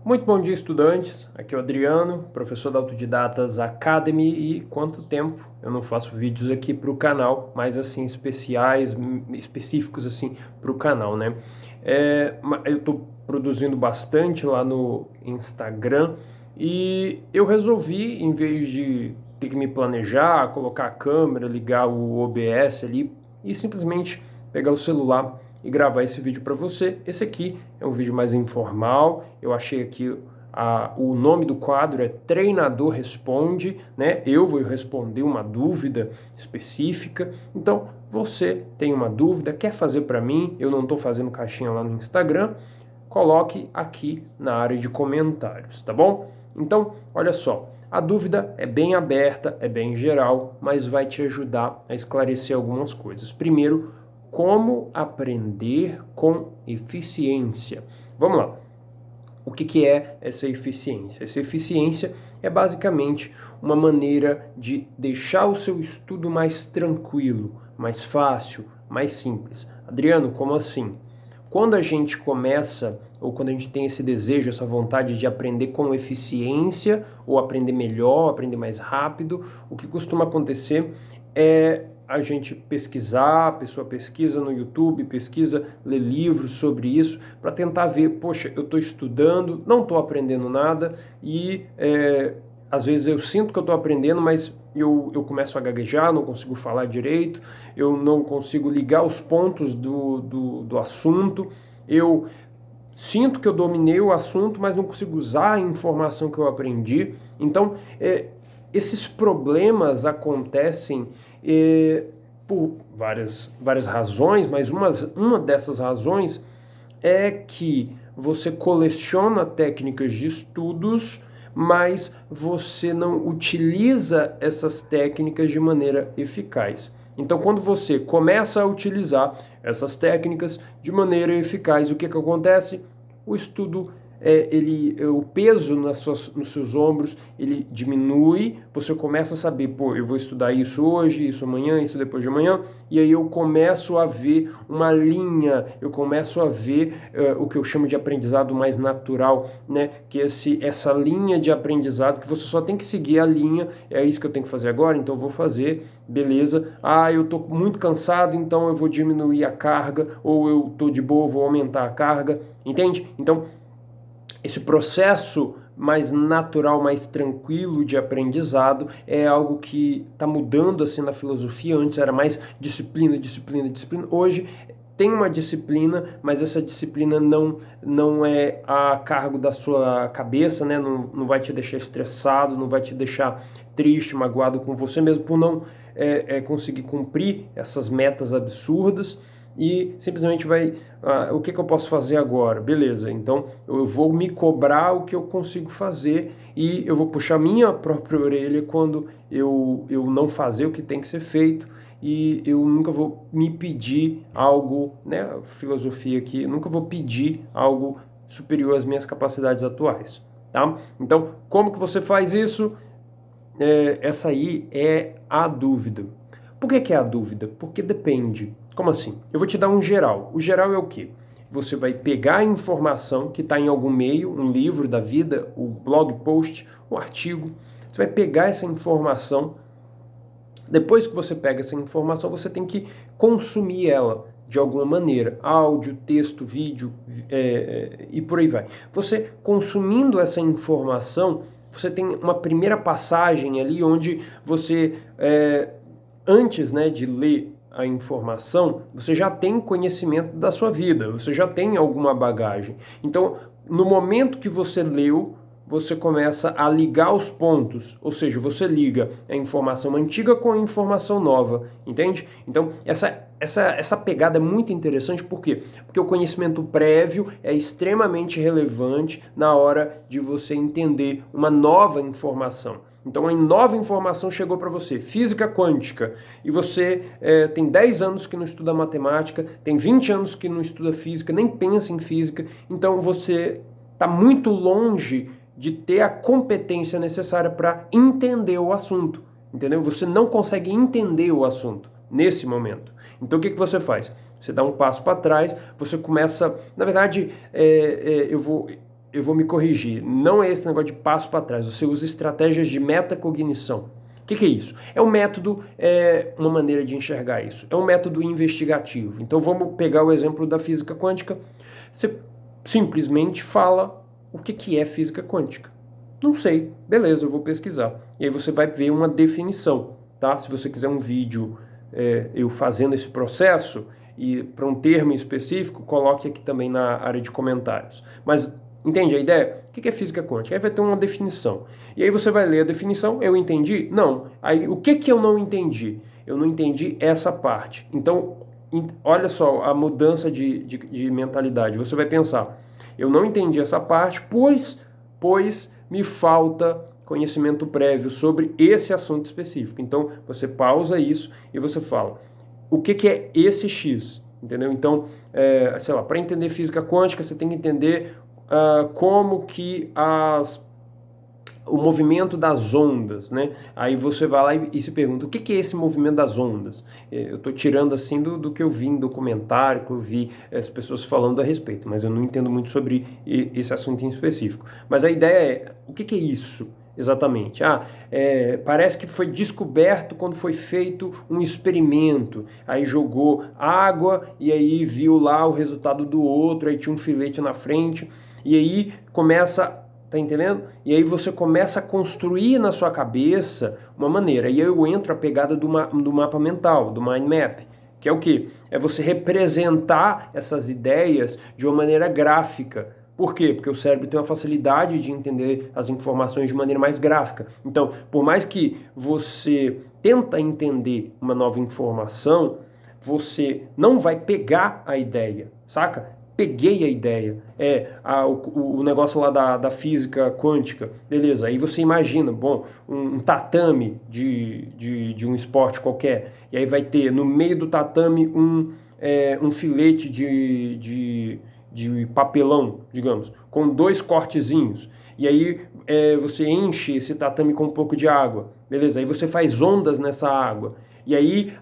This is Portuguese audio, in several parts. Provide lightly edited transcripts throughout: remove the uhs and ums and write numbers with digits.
Muito bom dia, estudantes. Aqui é o Adriano, professor da Autodidatas Academy, e quanto tempo eu não faço vídeos aqui para o canal, mais assim especiais, específicos assim para o canal, né? Eu estou produzindo bastante lá no Instagram e eu resolvi, em vez de ter que me planejar, colocar a câmera, ligar o OBS ali e simplesmente pegar o celular e gravar esse vídeo para você. Esse aqui é um vídeo mais informal. Eu achei aqui o nome do quadro é Treinador Responde, né? Eu vou responder uma dúvida específica. Então, você tem uma dúvida, quer fazer para mim? Eu não estou fazendo caixinha lá no Instagram. Coloque aqui na área de comentários, tá bom? Então, olha só. A dúvida é bem aberta, é bem geral, mas vai te ajudar a esclarecer algumas coisas. Primeiro, como aprender com eficiência. Vamos lá. O que é essa eficiência? Essa eficiência é basicamente uma maneira de deixar o seu estudo mais tranquilo, mais fácil, mais simples. Adriano, como assim? Quando a gente começa, ou quando a gente tem esse desejo, essa vontade de aprender com eficiência, ou aprender melhor, aprender mais rápido, o que costuma acontecer é a gente pesquisar, a pessoa pesquisa no YouTube, pesquisa, lê livros sobre isso, para tentar ver, poxa, eu estou estudando, não estou aprendendo nada, e às vezes eu sinto que eu estou aprendendo, mas eu começo a gaguejar, não consigo falar direito, eu não consigo ligar os pontos do assunto, eu sinto que eu dominei o assunto, mas não consigo usar a informação que eu aprendi. Então, esses problemas acontecem por várias razões, mas uma dessas razões é que você coleciona técnicas de estudos, mas você não utiliza essas técnicas de maneira eficaz. Então, quando você começa a utilizar essas técnicas de maneira eficaz, o que acontece? O estudo, o peso nos seus ombros, ele diminui, você começa a saber, pô, eu vou estudar isso hoje, isso amanhã, isso depois de amanhã, e aí eu começo a ver uma linha, eu começo a ver o que eu chamo de aprendizado mais natural, né? Que essa linha de aprendizado, que você só tem que seguir a linha, é isso que eu tenho que fazer agora, então eu vou fazer, beleza. Ah, eu tô muito cansado, então eu vou diminuir a carga, ou eu tô de boa, vou aumentar a carga, entende? Então, esse processo mais natural, mais tranquilo de aprendizado é algo que está mudando assim na filosofia. Antes era mais disciplina, disciplina, disciplina. Hoje tem uma disciplina, mas essa disciplina não é a cargo da sua cabeça, né? Não vai te deixar estressado, não vai te deixar triste, magoado com você mesmo por não conseguir cumprir essas metas absurdas. E simplesmente o que eu posso fazer agora? Beleza, então eu vou me cobrar o que eu consigo fazer e eu vou puxar minha própria orelha quando eu não fazer o que tem que ser feito, e eu nunca vou me pedir algo, né, filosofia aqui, nunca vou pedir algo superior às minhas capacidades atuais, tá? Então, como que você faz isso? Essa aí é a dúvida. Por que é a dúvida? Porque depende. Como assim? Eu vou te dar um geral. O geral é o quê? Você vai pegar a informação que está em algum meio, um livro da vida, o blog post, o artigo. Você vai pegar essa informação. Depois que você pega essa informação, você tem que consumir ela de alguma maneira. Áudio, texto, vídeo e por aí vai. Você consumindo essa informação, você tem uma primeira passagem ali onde você, antes, né, de ler a informação, você já tem conhecimento da sua vida, você já tem alguma bagagem. Então, no momento que você leu, você começa a ligar os pontos, ou seja, você liga a informação antiga com a informação nova, entende? Então, essa pegada é muito interessante, por quê? Porque o conhecimento prévio é extremamente relevante na hora de você entender uma nova informação. Então, uma nova informação chegou para você, física quântica, e você tem 10 anos que não estuda matemática, tem 20 anos que não estuda física, nem pensa em física, então você está muito longe de ter a competência necessária para entender o assunto, entendeu? Você não consegue entender o assunto nesse momento. Então, o que você faz? Você dá um passo para trás, você começa... Na verdade, eu vou me corrigir, não é esse negócio de passo para trás, você usa estratégias de metacognição. O que é isso? É um método, uma maneira de enxergar isso, é um método investigativo. Então vamos pegar o exemplo da física quântica, você simplesmente fala o que é física quântica. Não sei, beleza, eu vou pesquisar. E aí você vai ver uma definição, tá? Se você quiser um vídeo eu fazendo esse processo, e para um termo específico, coloque aqui também na área de comentários. Mas entende a ideia? O que é física quântica? Aí vai ter uma definição. E aí você vai ler a definição, eu entendi? Não. Aí o que eu não entendi? Eu não entendi essa parte. Então, olha só a mudança de mentalidade. Você vai pensar, eu não entendi essa parte, pois me falta conhecimento prévio sobre esse assunto específico. Então, você pausa isso e você fala, o que é esse X? Entendeu? Então, sei lá, para entender física quântica, você tem que entender como que o movimento das ondas, né? Aí você vai lá e se pergunta, o que é esse movimento das ondas? Eu estou tirando assim do que eu vi em documentário, que eu vi as pessoas falando a respeito, mas eu não entendo muito sobre esse assunto em específico. Mas a ideia é, o que é isso? Exatamente. Parece que foi descoberto quando foi feito um experimento. Aí jogou água e aí viu lá o resultado do outro, aí tinha um filete na frente. E aí começa, tá entendendo? E aí você começa a construir na sua cabeça uma maneira. E aí eu entro a pegada do mapa mental, do mind map. Que é o quê? É você representar essas ideias de uma maneira gráfica. Por quê? Porque o cérebro tem uma facilidade de entender as informações de maneira mais gráfica. Então, por mais que você tenta entender uma nova informação, você não vai pegar a ideia, saca? Peguei a ideia. O negócio lá da física quântica. Beleza, aí você imagina, bom, um tatame de um esporte qualquer. E aí vai ter no meio do tatame um filete de papelão, digamos, com 2 cortezinhos. E aí você enche esse tatame com um pouco de água. Beleza, aí você faz ondas nessa água. E aí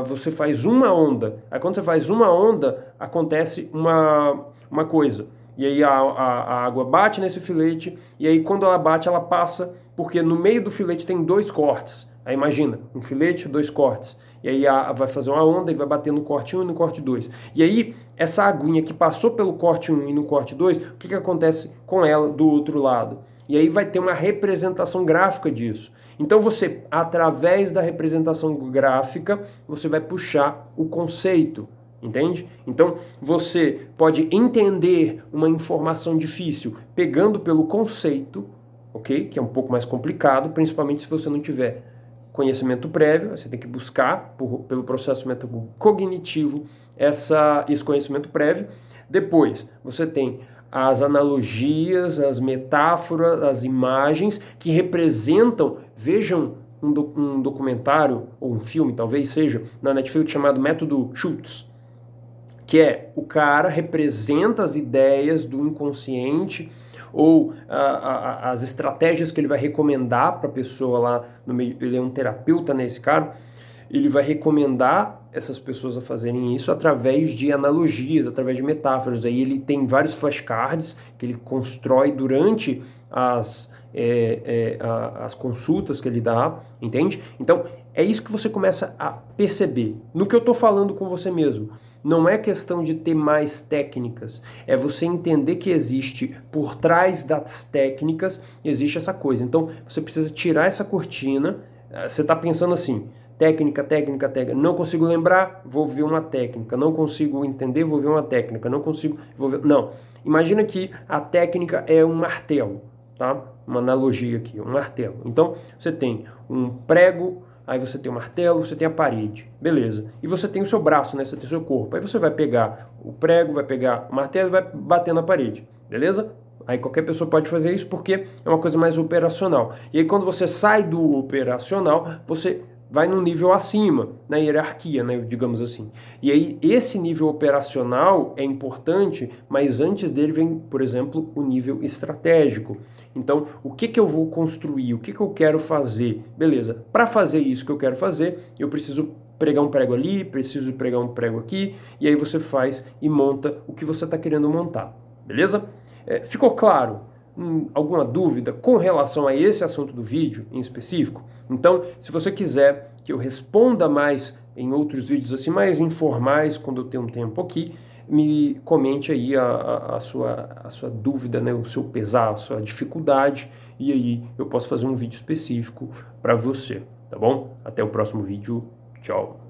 você faz uma onda. Aí quando você faz uma onda, acontece uma coisa. E aí a água bate nesse filete, e aí quando ela bate, ela passa, porque no meio do filete tem 2 cortes. Aí imagina, um filete, 2 cortes. E aí vai fazer uma onda e vai bater no corte 1 e no corte 2. E aí, essa aguinha que passou pelo corte 1 e no corte 2, o que acontece com ela do outro lado? E aí vai ter uma representação gráfica disso. Então você, através da representação gráfica, você vai puxar o conceito, entende? Então você pode entender uma informação difícil pegando pelo conceito, ok? Que é um pouco mais complicado, principalmente se você não tiver conhecimento prévio, você tem que buscar pelo processo metacognitivo esse conhecimento prévio. Depois, você tem as analogias, as metáforas, as imagens que representam, vejam um documentário ou um filme, talvez seja, na Netflix chamado Método Schultz, que é o cara representa as ideias do inconsciente ou as estratégias que ele vai recomendar para a pessoa lá no meio. Ele é um terapeuta, né, esse cara. Ele vai recomendar essas pessoas a fazerem isso através de analogias, através de metáforas. Aí ele tem vários flashcards que ele constrói durante as consultas que ele dá, entende? Então, é isso que você começa a perceber. No que eu estou falando com você mesmo, não é questão de ter mais técnicas, é você entender que existe, por trás das técnicas, existe essa coisa. Então, você precisa tirar essa cortina. Você está pensando assim, técnica, não consigo lembrar, vou ver uma técnica, não consigo entender, vou ver uma técnica, não consigo, vou ver... Não, imagina que a técnica é um martelo, tá? Uma analogia aqui, um martelo. Então, você tem um prego, aí você tem o martelo, você tem a parede, beleza. E você tem o seu braço, né? Você tem o seu corpo. Aí você vai pegar o prego, vai pegar o martelo e vai bater na parede, beleza? Aí qualquer pessoa pode fazer isso porque é uma coisa mais operacional. E aí quando você sai do operacional, você vai num nível acima, na hierarquia, né, digamos assim. E aí esse nível operacional é importante, mas antes dele vem, por exemplo, o nível estratégico. Então, o que eu vou construir? O que eu quero fazer? Beleza, para fazer isso que eu quero fazer, eu preciso pregar um prego ali, preciso pregar um prego aqui, e aí você faz e monta o que você está querendo montar, beleza? Ficou claro? Alguma dúvida com relação a esse assunto do vídeo em específico? Então, se você quiser que eu responda mais em outros vídeos assim, mais informais, quando eu tenho um tempo aqui, me comente aí a sua dúvida, né, o seu pesar, a sua dificuldade, e aí eu posso fazer um vídeo específico para você, tá bom? Até o próximo vídeo, tchau!